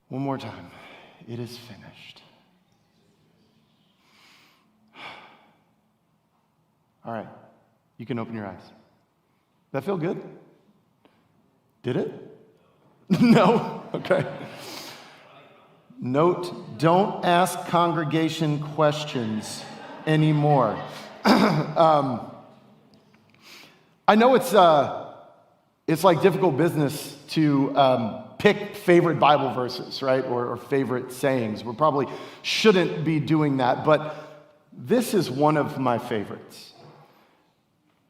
One more time. It is finished. All right, you can open your eyes. That feel good? Did it? No? Okay. Note, don't ask congregation questions anymore. I know it's like difficult business to pick favorite Bible verses, right? Or favorite sayings. We probably shouldn't be doing that, but this is one of my favorites.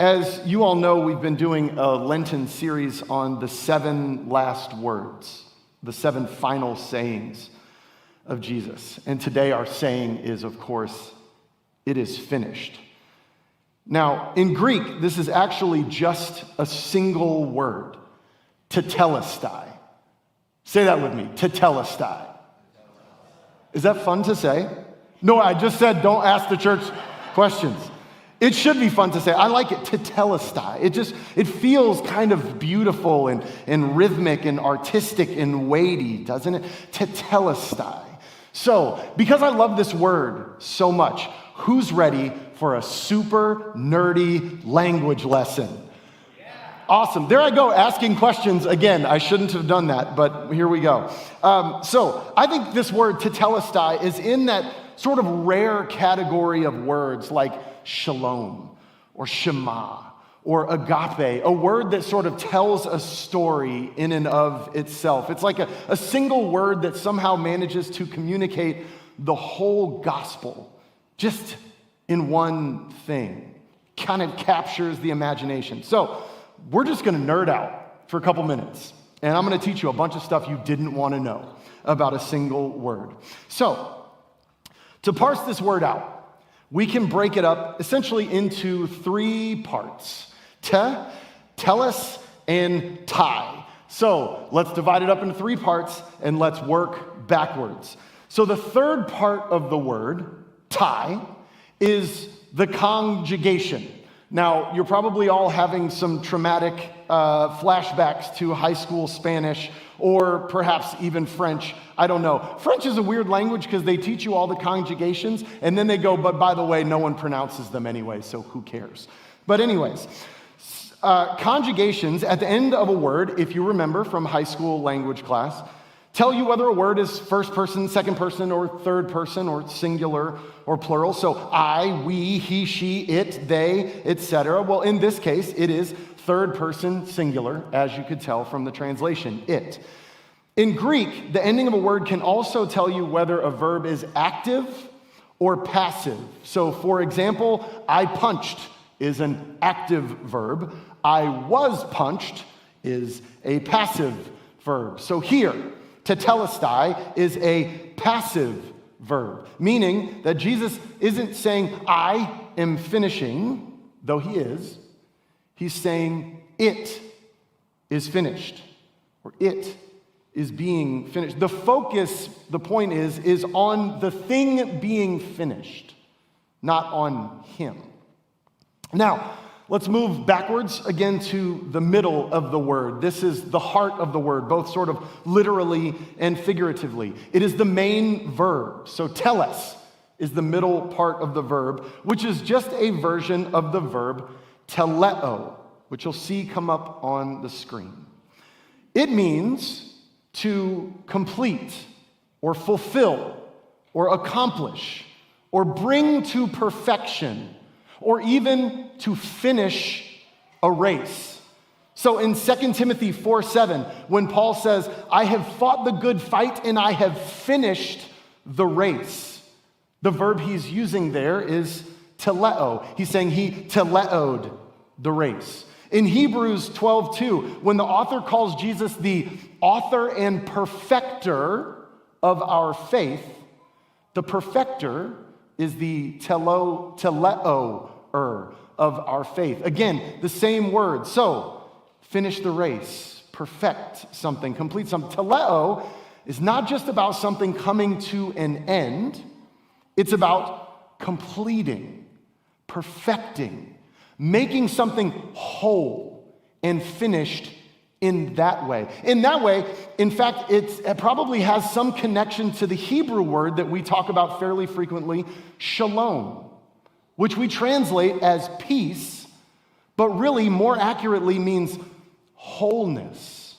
As you all know, we've been doing a Lenten series on the 7 last words, the 7 final sayings of Jesus. And today our saying is, of course, it is finished. Now, in Greek, this is actually just a single word, tetelestai. Say that with me, tetelestai. Is that fun to say? No, I just said don't ask the church questions. It should be fun to say. I like it, tetelestai. It feels kind of beautiful and rhythmic and artistic and weighty, doesn't it? Tetelestai. So, because I love this word so much, who's ready for a super nerdy language lesson? Awesome. There I go, asking questions again. I shouldn't have done that, but here we go. So I think this word tetelestai is in that sort of rare category of words like shalom or shema or agape, a word that sort of tells a story in and of itself. It's like a single word that somehow manages to communicate the whole gospel just in one thing. Kind of captures the imagination. So we're just going to nerd out for a couple minutes, and I'm going to teach you a bunch of stuff you didn't want to know about a single word. So, to parse this word out, we can break it up essentially into 3 parts: teles, and tai. So, let's divide it up into 3 parts, and let's work backwards. So, the third part of the word, tai, is the conjugation. Now, you're probably all having some traumatic flashbacks to high school Spanish or perhaps even French. I don't know. French is a weird language because they teach you all the conjugations and then they go, but by the way, no one pronounces them anyway, so who cares? But anyways, conjugations at the end of a word, if you remember from high school language class, tell you whether a word is first person, second person, or third person, or singular, or plural. So I, we, he, she, it, they, etc. Well, in this case, it is third person singular, as you could tell from the translation, it. In Greek, the ending of a word can also tell you whether a verb is active or passive. So, for example, I punched is an active verb. I was punched is a passive verb. So here, tetelestai is a passive verb, meaning that Jesus isn't saying, I am finishing, though he is. He's saying, it is finished, or it is being finished. The focus, the point is on the thing being finished, not on him. Now, let's move backwards again to the middle of the word. This is the heart of the word, both sort of literally and figuratively. It is the main verb. So teles is the middle part of the verb, which is just a version of the verb teleo, which you'll see come up on the screen. It means to complete or fulfill or accomplish or bring to perfection or even to finish a race. So in 2 Timothy 4:7, when Paul says, I have fought the good fight and I have finished the race, the verb he's using there is teleo. He's saying he teleoed the race. In Hebrews 12:2, when the author calls Jesus the author and perfecter of our faith, the perfecter is the teleoer of our faith. Again, the same word. So, finish the race, perfect something, complete something. Teleo is not just about something coming to an end, it's about completing, perfecting, making something whole and finished in that way. In that way, in fact, it probably has some connection to the Hebrew word that we talk about fairly frequently, shalom, which we translate as peace, but really more accurately means wholeness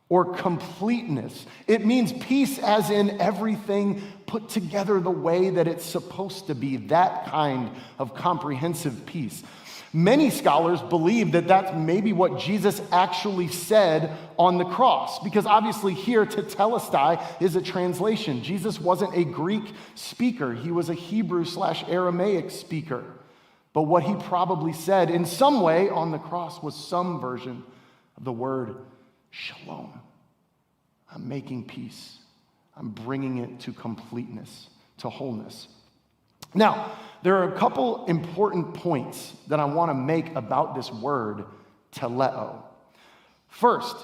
or completeness. It means peace as in everything put together the way that it's supposed to be, that kind of comprehensive peace. Many scholars believe that that's maybe what Jesus actually said on the cross, because obviously here, tetelestai is a translation. Jesus wasn't a Greek speaker. He was a Hebrew/Aramaic speaker. But what he probably said in some way on the cross was some version of the word shalom. I'm making peace. I'm bringing it to completeness, to wholeness. Now, there are a couple important points that I want to make about this word, teleo. First,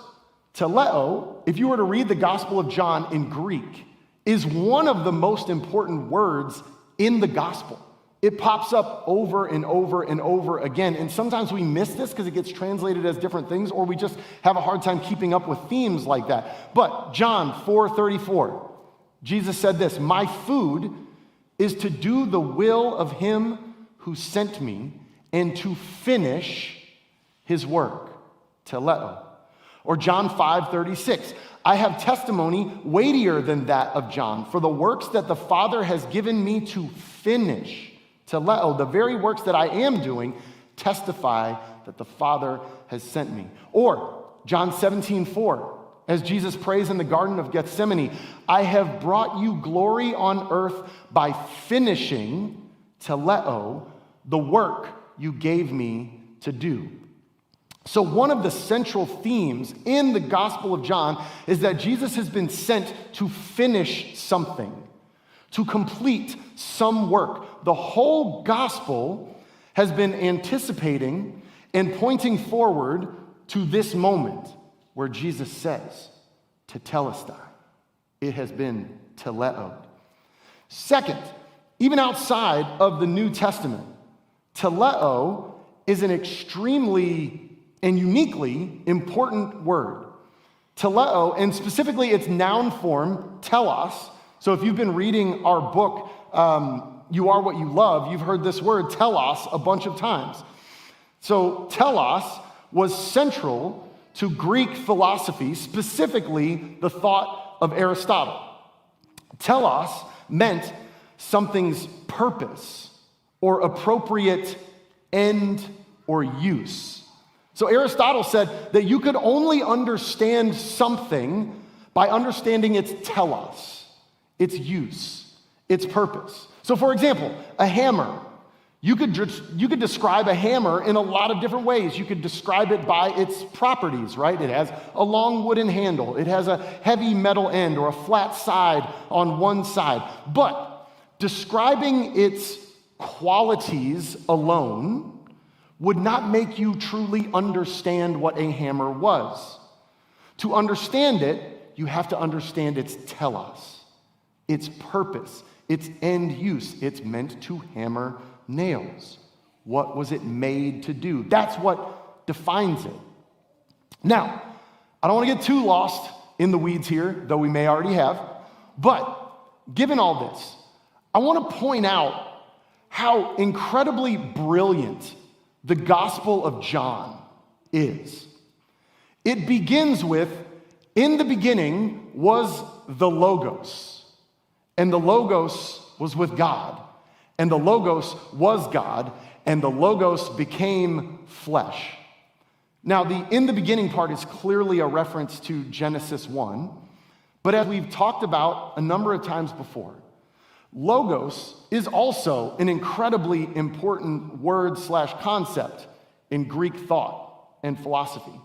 teleo, if you were to read the Gospel of John in Greek, is one of the most important words in the Gospel. It pops up over and over and over again, and sometimes we miss this because it gets translated as different things, or we just have a hard time keeping up with themes like that. But John 4:34, Jesus said this, "My food is to do the will of him who sent me and to finish his work," teleo. Or John 5:36, "I have testimony weightier than that of John, for the works that the Father has given me to finish," teleo, the very works that I am doing testify that the Father has sent me. Or John 17:4, as Jesus prays in the Garden of Gethsemane, "I have brought you glory on earth by finishing," teleo, "the work you gave me to do." So one of the central themes in the Gospel of John is that Jesus has been sent to finish something, to complete some work. The whole Gospel has been anticipating and pointing forward to this moment where Jesus says, tetelestai, it has been teleoed. Second, even outside of the New Testament, teleo is an extremely and uniquely important word. Teleo, and specifically its noun form, telos. So if you've been reading our book, You Are What You Love, you've heard this word, telos, a bunch of times. So telos was central to Greek philosophy, specifically the thought of Aristotle. Telos meant something's purpose or appropriate end or use. So Aristotle said that you could only understand something by understanding its telos, its use, its purpose. So for example, a hammer. You could describe a hammer in a lot of different ways. You could describe it by its properties, right? It has a long wooden handle. It has a heavy metal end or a flat side on one side. But describing its qualities alone would not make you truly understand what a hammer was. To understand it, you have to understand its telos, its purpose, its end use. It's meant to hammer nails. What was it made to do? That's what defines it. Now, I don't want to get too lost in the weeds here, though we may already have, but given all this, I want to point out how incredibly brilliant the Gospel of John is. It begins with, "In the beginning was the Logos, and the Logos was with God, and the Logos was God, and the Logos became flesh." Now, the "in the beginning" part is clearly a reference to Genesis 1, but as we've talked about a number of times before, Logos is also an incredibly important word/concept in Greek thought and philosophy.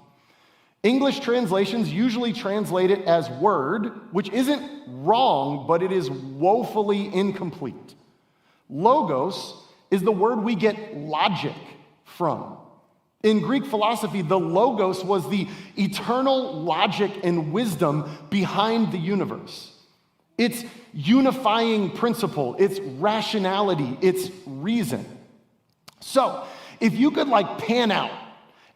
English translations usually translate it as word, which isn't wrong, but it is woefully incomplete. Logos is the word we get logic from. In Greek philosophy, the Logos was the eternal logic and wisdom behind the universe. Its unifying principle, its rationality, its reason. So, if you could pan out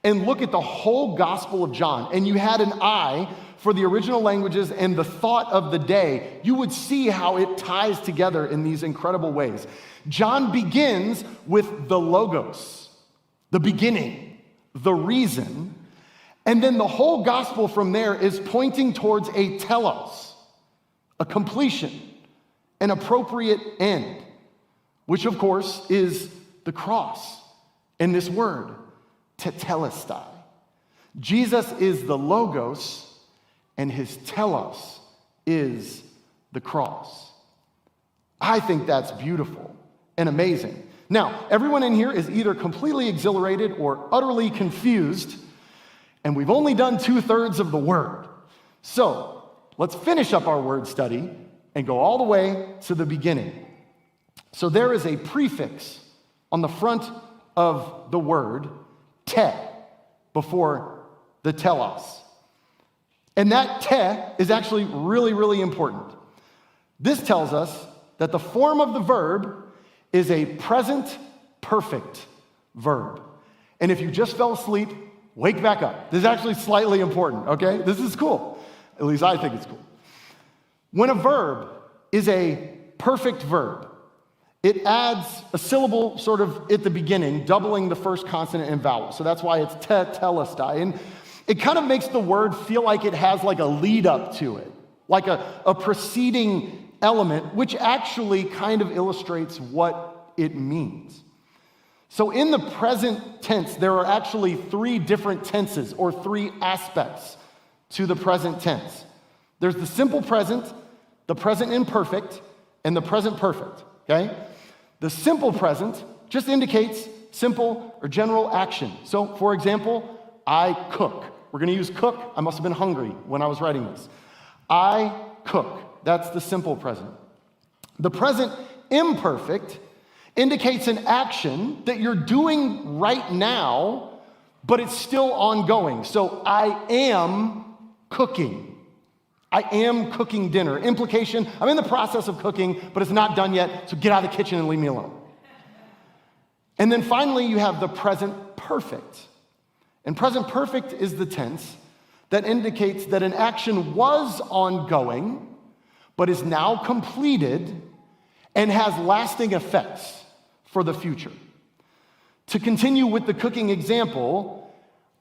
and look at the whole Gospel of John, and you had an eye for the original languages and the thought of the day, you would see how it ties together in these incredible ways. John begins with the Logos, the beginning, the reason, and then the whole gospel from there is pointing towards a telos, a completion, an appropriate end, which of course is the cross and this word, tetelestai. Jesus is the Logos, and his telos is the cross. I think that's beautiful and amazing. Now, everyone in here is either completely exhilarated or utterly confused, and we've only done 2/3 of the word. So, let's finish up our word study and go all the way to the beginning. So there is a prefix on the front of the word, te, before the telos. And that te is actually really, really important. This tells us that the form of the verb is a present perfect verb. And if you just fell asleep, wake back up. This is actually slightly important, okay? This is cool. At least I think it's cool. When a verb is a perfect verb, it adds a syllable sort of at the beginning, doubling the first consonant and vowel. So that's why it's tetelestai. And it kind of makes the word feel like it has like a lead up to it, like a preceding element, which actually kind of illustrates what it means. So in the present tense, there are actually 3 different tenses or 3 aspects to the present tense. There's the simple present, the present imperfect, and the present perfect, okay? The simple present just indicates simple or general action. So, for example, I cook. We're going to use cook. I must have been hungry when I was writing this. I cook. That's the simple present. The present imperfect indicates an action that you're doing right now, but it's still ongoing. So I am cooking. I am cooking dinner. Implication, I'm in the process of cooking, but it's not done yet, so get out of the kitchen and leave me alone. And then finally, you have the present perfect. And present perfect is the tense that indicates that an action was ongoing, but is now completed and has lasting effects for the future. To continue with the cooking example,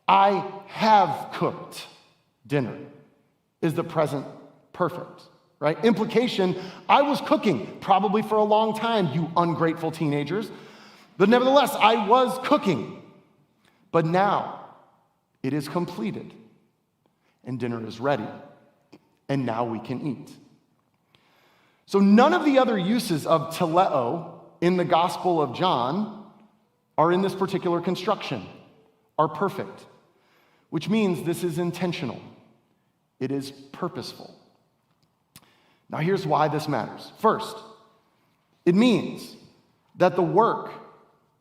I have cooked dinner is the present perfect, right? Implication, I was cooking probably for a long time, you ungrateful teenagers. But nevertheless, I was cooking. But now it is completed and dinner is ready. And now we can eat. So none of the other uses of teleo in the Gospel of John are in this particular construction, are perfect, which means this is intentional. It is purposeful. Now here's why this matters. First, it means that the work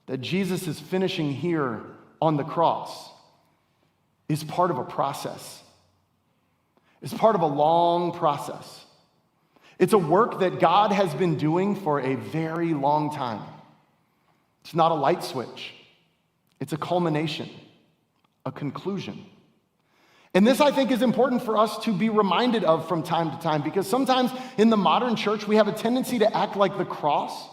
that Jesus is finishing here on the cross is part of a process. It's part of a long process. It's a work that God has been doing for a very long time. It's not a light switch. It's a culmination, a conclusion. And this, I think, is important for us to be reminded of from time to time, because sometimes in the modern church, we have a tendency to act like the cross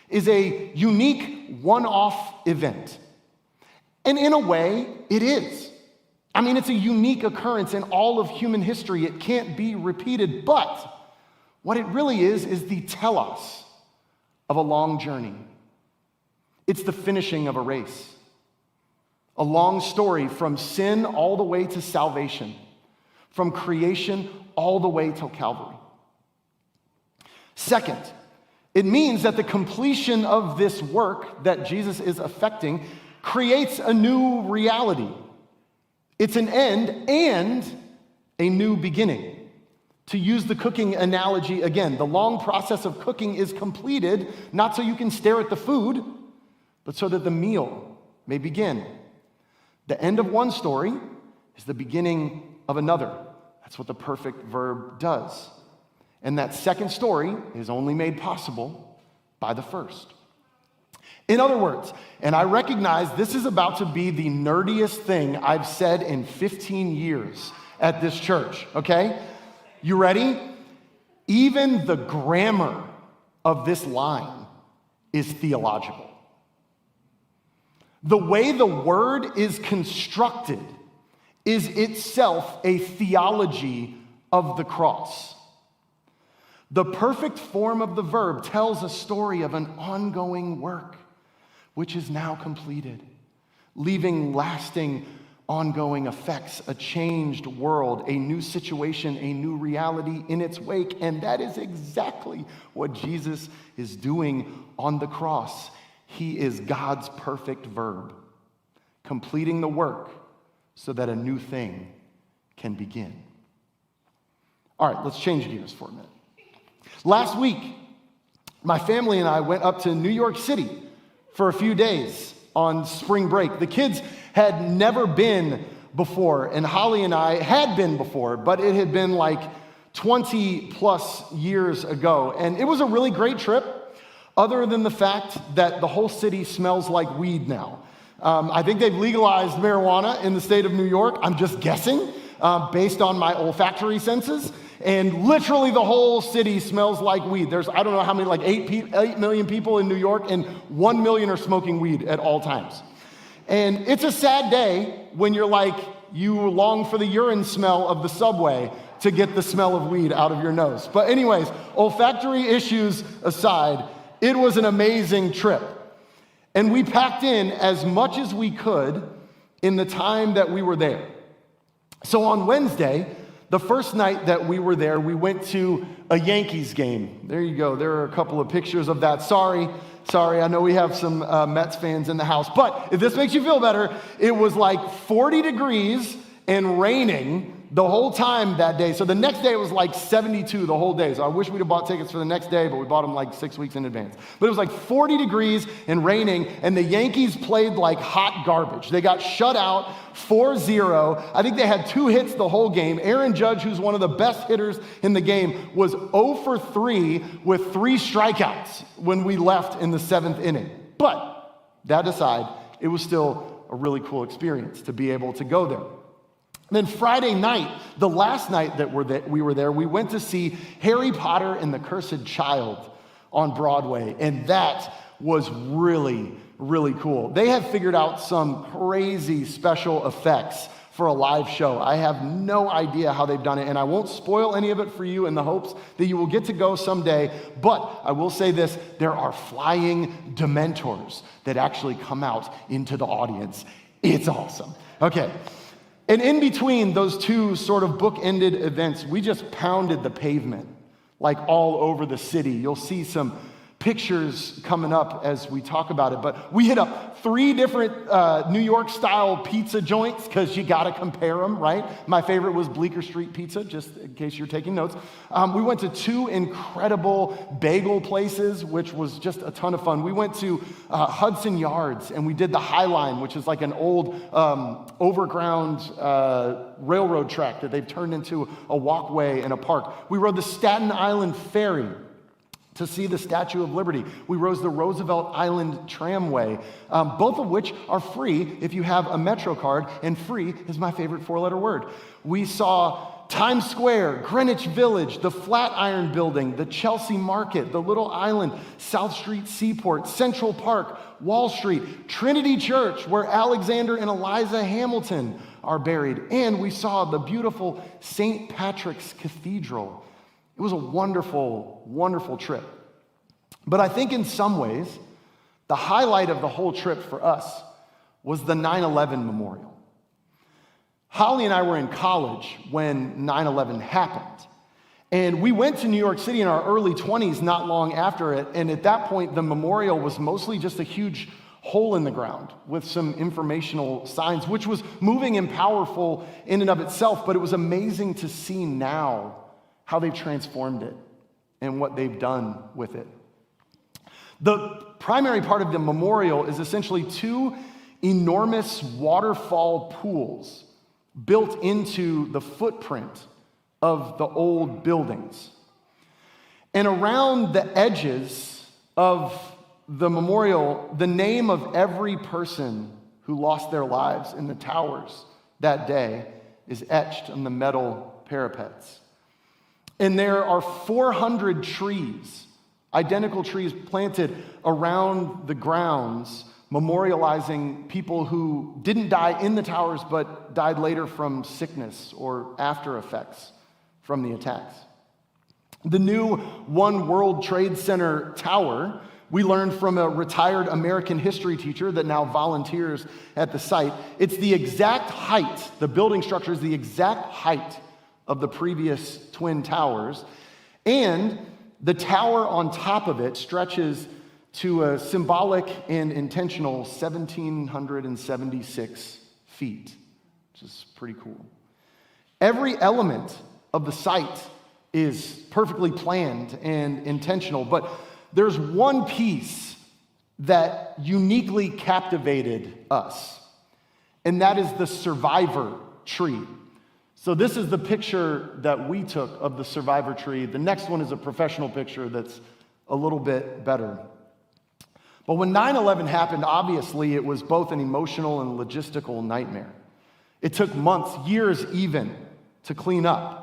is a unique one-off event. And in a way, it is. I mean, it's a unique occurrence in all of human history. It can't be repeated, but what it really is the telos of a long journey. It's the finishing of a race. A long story from sin all the way to salvation, from creation all the way till Calvary. Second, it means that the completion of this work that Jesus is effecting creates a new reality. It's an end and a new beginning. To use the cooking analogy again, the long process of cooking is completed, not so you can stare at the food, but so that the meal may begin. The end of one story is the beginning of another. That's what the perfect verb does. And that second story is only made possible by the first. In other words, and I recognize this is about to be the nerdiest thing I've said in 15 years at this church, okay? You ready? Even the grammar of this line is theological. The way the word is constructed is itself a theology of the cross. The perfect form of the verb tells a story of an ongoing work, which is now completed, leaving lasting, ongoing effects, a changed world, a new situation, a new reality in its wake. And that is exactly what Jesus is doing on the cross. He is God's perfect verb, completing the work so that a new thing can begin. All right, let's change gears for a minute. Last week, my family and I went up to New York City for a few days on spring break. The kids had never been before, and Holly and I had been before, but it had been like 20 plus years ago. And it was a really great trip, other than the fact that the whole city smells like weed now. I think they've legalized marijuana in the state of New York. I'm just guessing, based on my olfactory senses. And literally the whole city smells like weed. There's, I don't know how many, like 8 million people in New York, and 1 million are smoking weed at all times. And it's a sad day when you're like, you long for the urine smell of the subway to get the smell of weed out of your nose. But anyways, olfactory issues aside, it was an amazing trip. And we packed in as much as we could in the time that we were there. So on Wednesday, the first night that we were there, we went to a Yankees game. There you go. There are a couple of pictures of that. Sorry. I know we have some Mets fans in the house. But if this makes you feel better, it was like 40 degrees and raining the whole time that day. So the next day it was like 72 the whole day. So I wish we'd have bought tickets for the next day, but we bought them like 6 weeks in advance. But it was like 40 degrees and raining, and the Yankees played like hot garbage. They got shut out 4-0. I think they had 2 hits the whole game. Aaron Judge, who's one of the best hitters in the game, was 0 for 3 with 3 strikeouts when we left in the 7th inning. But that aside, it was still a really cool experience to be able to go there. Then Friday night, the last night that we were there, we went to see Harry Potter and the Cursed Child on Broadway, and that was really, really cool. They have figured out some crazy special effects for a live show. I have no idea how they've done it, and I won't spoil any of it for you in the hopes that you will get to go someday, but I will say this, there are flying Dementors that actually come out into the audience. It's awesome. Okay. And in between those 2 sort of book-ended events, we just pounded the pavement, like all over the city. You'll see some pictures coming up as we talk about it. But we hit up 3 different New York-style pizza joints, because you got to compare them, right? My favorite was Bleecker Street Pizza, just in case you're taking notes. We went to 2 incredible bagel places, which was just a ton of fun. We went to Hudson Yards, and we did the High Line, which is like an old overground railroad track that they've turned into a walkway and a park. We rode the Staten Island Ferry to see the Statue of Liberty. We rode the Roosevelt Island Tramway, both of which are free if you have a Metro card, and free is my favorite 4-letter word. We saw Times Square, Greenwich Village, the Flatiron Building, the Chelsea Market, the Little Island, South Street Seaport, Central Park, Wall Street, Trinity Church, where Alexander and Eliza Hamilton are buried, and we saw the beautiful St. Patrick's Cathedral. It was a wonderful, wonderful trip. But I think in some ways, the highlight of the whole trip for us was the 9/11 memorial. Holly and I were in college when 9/11 happened. And we went to New York City in our early 20s, not long after it. And at that point, the memorial was mostly just a huge hole in the ground with some informational signs, which was moving and powerful in and of itself. But it was amazing to see now how they've transformed it and what they've done with it. The primary part of the memorial is essentially 2 enormous waterfall pools built into the footprint of the old buildings. And around the edges of the memorial, the name of every person who lost their lives in the towers that day is etched on the metal parapets. And there are 400 trees, identical trees planted around the grounds, memorializing people who didn't die in the towers but died later from sickness or after effects from the attacks. The new One World Trade Center tower, we learned from a retired American history teacher that now volunteers at the site. It's the exact height, the building structure is the exact height of the previous twin towers, and the tower on top of it stretches to a symbolic and intentional 1,776 feet, which is pretty cool. Every element of the site is perfectly planned and intentional, but there's one piece that uniquely captivated us, and that is the survivor tree. So this is the picture that we took of the survivor tree. The next one is a professional picture that's a little bit better. But when 9/11 happened, obviously it was both an emotional and logistical nightmare. It took months, years even, to clean up.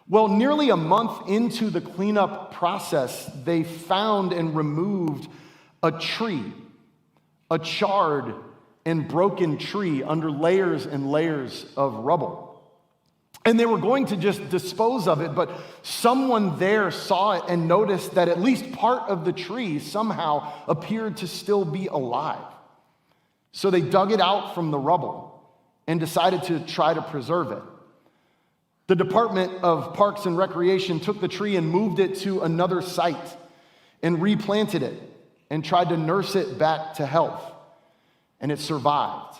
Well, nearly a month into the cleanup process, they found and removed a tree, a charred and broken tree under layers and layers of rubble. And they were going to just dispose of it, but someone there saw it and noticed that at least part of the tree somehow appeared to still be alive. So they dug it out from the rubble and decided to try to preserve it. The Department of Parks and Recreation took the tree and moved it to another site and replanted it and tried to nurse it back to health. And it survived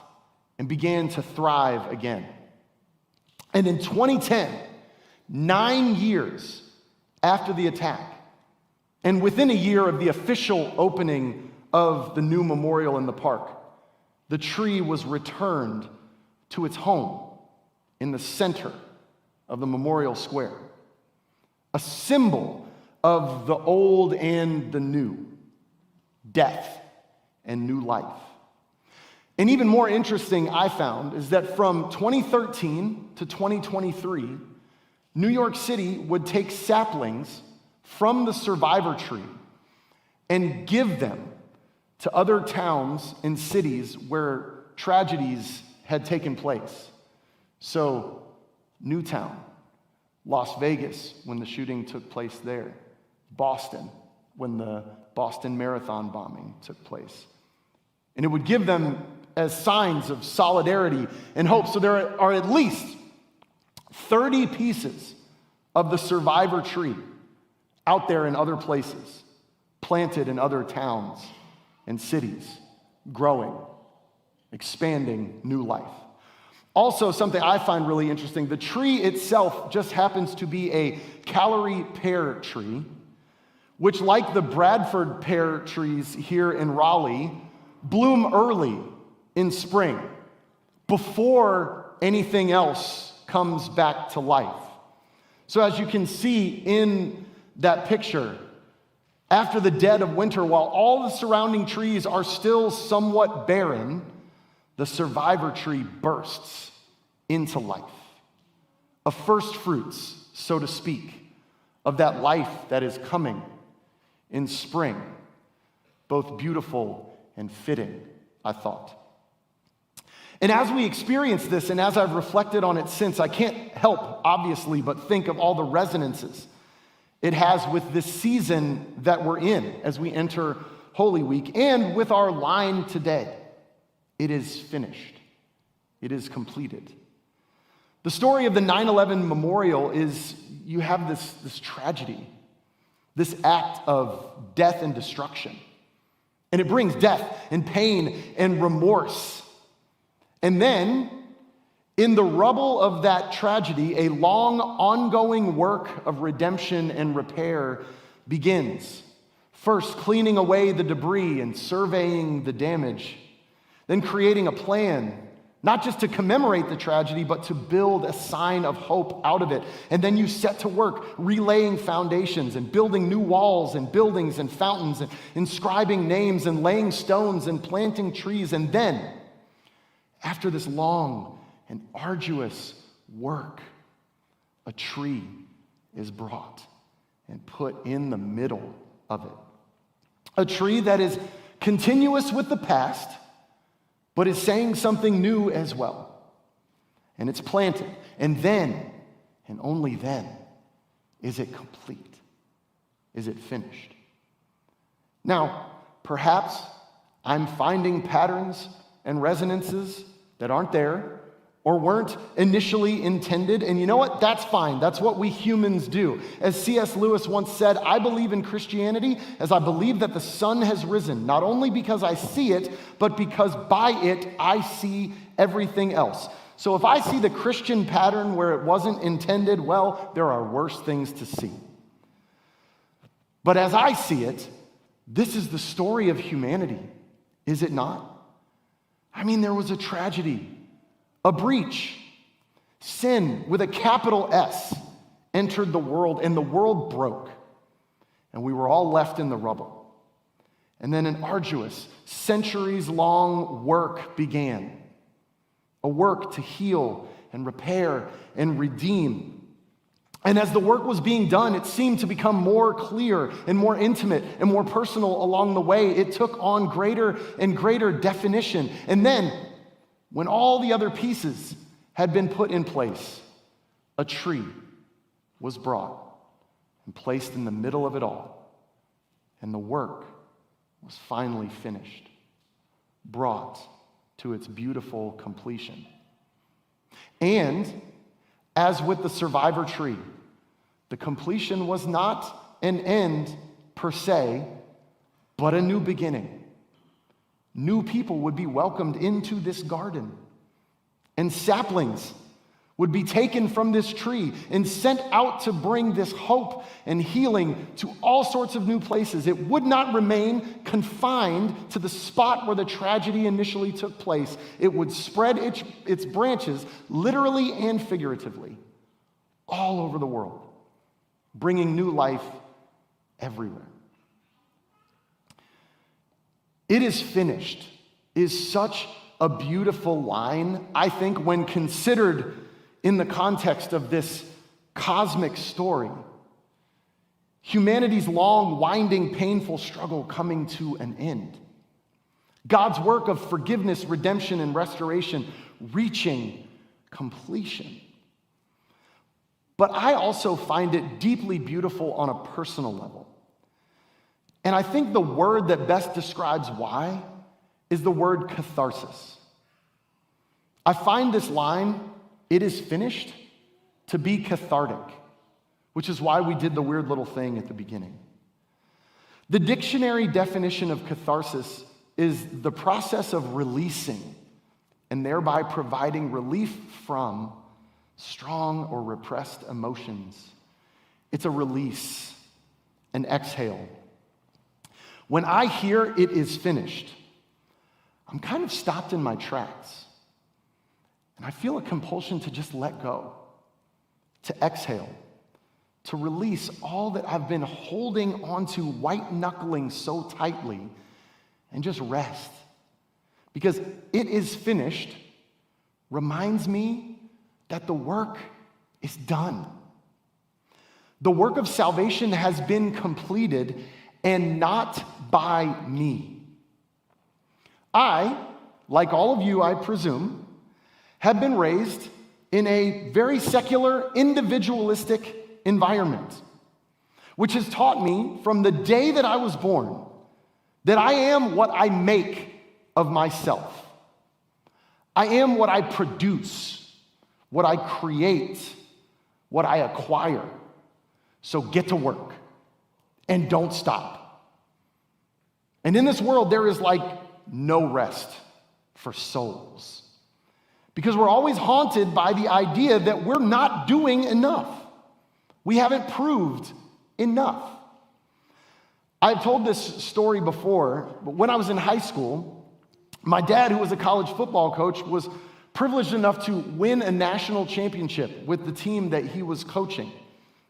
and began to thrive again. And in 2010, 9 years after the attack, and within a year of the official opening of the new memorial in the park, the tree was returned to its home in the center of the memorial square, a symbol of the old and the new, death and new life. And even more interesting, I found, is that from 2013 to 2023, New York City would take saplings from the survivor tree and give them to other towns and cities where tragedies had taken place. So, Newtown, Las Vegas, when the shooting took place there, Boston, when the Boston Marathon bombing took place. And it would give them as signs of solidarity and hope. So there are at least 30 pieces of the survivor tree out there in other places, planted in other towns and cities, growing, expanding new life. Also, something I find really interesting, the tree itself just happens to be a Callery pear tree, which, like the Bradford pear trees here in Raleigh, bloom early in spring, before anything else comes back to life. So as you can see in that picture, after the dead of winter, while all the surrounding trees are still somewhat barren, the survivor tree bursts into life. A first fruits, so to speak, of that life that is coming in spring. Both beautiful and fitting, I thought. And as we experience this, and as I've reflected on it since, I can't help, obviously, but think of all the resonances it has with this season that we're in as we enter Holy Week, and with our line today. It is finished. It is completed. The story of the 9/11 memorial is you have this tragedy, this act of death and destruction. And it brings death and pain and remorse. And then, in the rubble of that tragedy, a long, ongoing work of redemption and repair begins. First, cleaning away the debris and surveying the damage, then creating a plan, Not just to commemorate the tragedy, but to build a sign of hope out of it. And then you set to work relaying foundations and building new walls and buildings and fountains and inscribing names and laying stones and planting trees. And then, after this long and arduous work, a tree is brought and put in the middle of it. A tree that is continuous with the past, but is saying something new as well. And it's planted. And then, and only then, is it complete? Is it finished? Now, perhaps I'm finding patterns and resonances that aren't there or weren't initially intended. And you know what? That's fine. That's what we humans do. As C.S. Lewis once said, I believe in Christianity as I believe that the sun has risen, not only because I see it, but because by it I see everything else. So if I see the Christian pattern where it wasn't intended, well, there are worse things to see. But as I see it, this is the story of humanity, is it not? I mean, there was a tragedy. A breach, sin with a capital S, entered the world, and the world broke, and we were all left in the rubble. And then an arduous, centuries-long work began, a work to heal and repair and redeem. And as the work was being done, it seemed to become more clear and more intimate and more personal along the way. It took on greater and greater definition. And then, when all the other pieces had been put in place, a tree was brought and placed in the middle of it all, and the work was finally finished, brought to its beautiful completion. And as with the survivor tree, the completion was not an end per se, but a new beginning. New people would be welcomed into this garden, and saplings would be taken from this tree and sent out to bring this hope and healing to all sorts of new places. It would not remain confined to the spot where the tragedy initially took place. It would spread its branches, literally and figuratively, all over the world, bringing new life everywhere. It is finished is such a beautiful line, I think, when considered in the context of this cosmic story. Humanity's long, winding, painful struggle coming to an end. God's work of forgiveness, redemption, and restoration reaching completion. But I also find it deeply beautiful on a personal level. And I think the word that best describes why is the word catharsis. I find this line, "It is finished," to be cathartic, which is why we did the weird little thing at the beginning. The dictionary definition of catharsis is the process of releasing and thereby providing relief from strong or repressed emotions. It's a release, an exhale. When I hear "it is finished," I'm kind of stopped in my tracks. And I feel a compulsion to just let go, to exhale, to release all that I've been holding onto, white-knuckling so tightly, and just rest. Because "it is finished" reminds me that the work is done. The work of salvation has been completed, and not by me. I, like all of you, I presume, have been raised in a very secular, individualistic environment, which has taught me from the day that I was born that I am what I make of myself. I am what I produce, what I create, what I acquire. So get to work. And don't stop. And in this world, there is like no rest for souls. Because we're always haunted by the idea that we're not doing enough. We haven't proved enough. I've told this story before, but when I was in high school, my dad, who was a college football coach, was privileged enough to win a national championship with the team that he was coaching.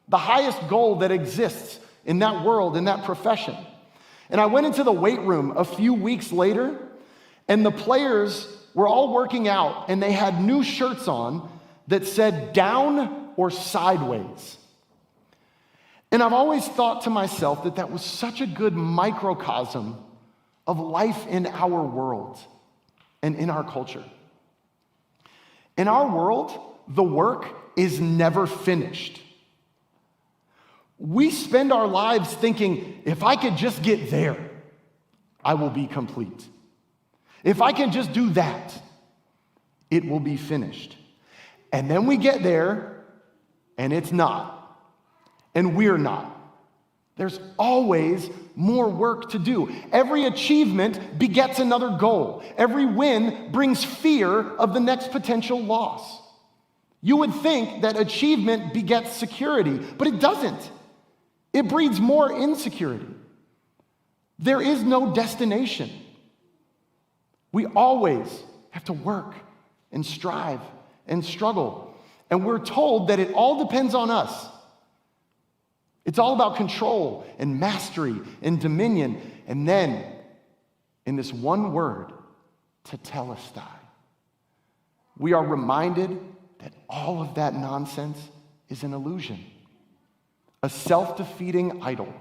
The highest goal that exists in that world, in that profession. And I went into the weight room a few weeks later, and the players were all working out, and they had new shirts on that said down or sideways. And I've always thought to myself that that was such a good microcosm of life in our world and in our culture. In our world, the work is never finished. We spend our lives thinking, if I could just get there, I will be complete. If I can just do that, it will be finished. And then we get there, and it's not. And we're not. There's always more work to do. Every achievement begets another goal. Every win brings fear of the next potential loss. You would think that achievement begets security, but it doesn't. It breeds more insecurity. There is no destination. We always have to work and strive and struggle. And we're told that it all depends on us. It's all about control and mastery and dominion. And then, in this one word, tetelestai, we are reminded that all of that nonsense is an illusion, a self-defeating idol,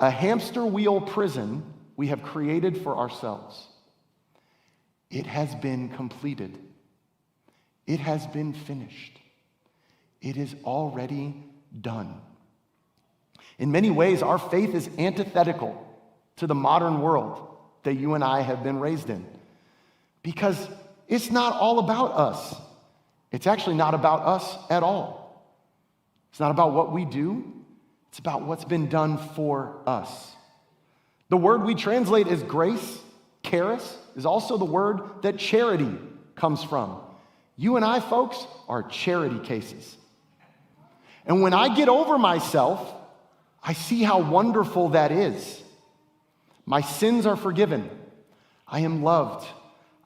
a hamster wheel prison we have created for ourselves. It has been completed. It has been finished. It is already done. In many ways, our faith is antithetical to the modern world that you and I have been raised in, because it's not all about us. It's actually not about us at all. It's not about what we do. It's about what's been done for us. The word we translate as grace, charis, is also the word that charity comes from. You and I, folks, are charity cases. And when I get over myself, I see how wonderful that is. My sins are forgiven. I am loved.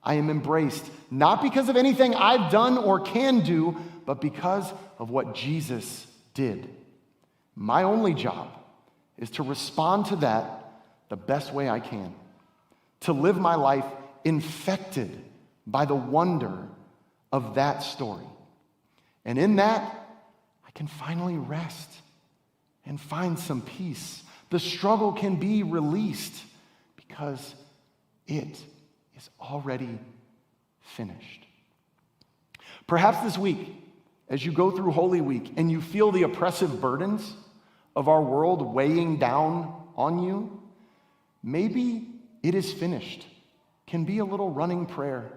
I am embraced, not because of anything I've done or can do, but because of what Jesus did. My only job is to respond to that the best way I can, to live my life infected by the wonder of that story. And in that, I can finally rest and find some peace. The struggle can be released because it is already finished. Perhaps this week, as you go through Holy Week and you feel the oppressive burdens of our world weighing down on you, maybe it is finished can be a little running prayer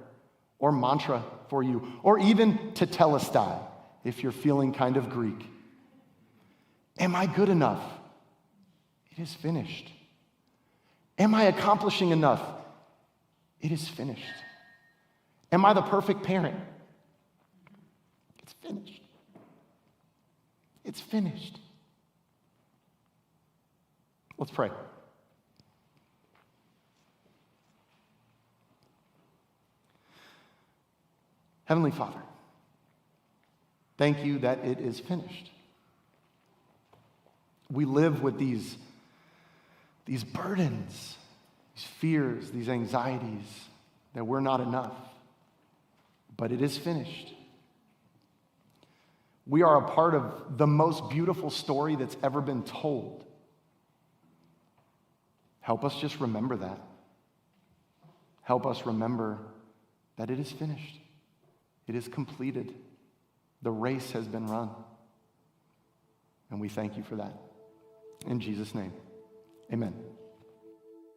or mantra for you, or even tetelestai if you're feeling kind of Greek. Am I good enough? It is finished. Am I accomplishing enough? It is finished. Am I the perfect parent? It's finished. It's finished. Let's pray. Heavenly Father, thank you that it is finished. We live with these burdens, these fears, these anxieties, that we're not enough. But it is finished. We are a part of the most beautiful story that's ever been told. Help us just remember that. Help us remember that it is finished. It is completed. The race has been run. And we thank you for that. In Jesus' name, amen.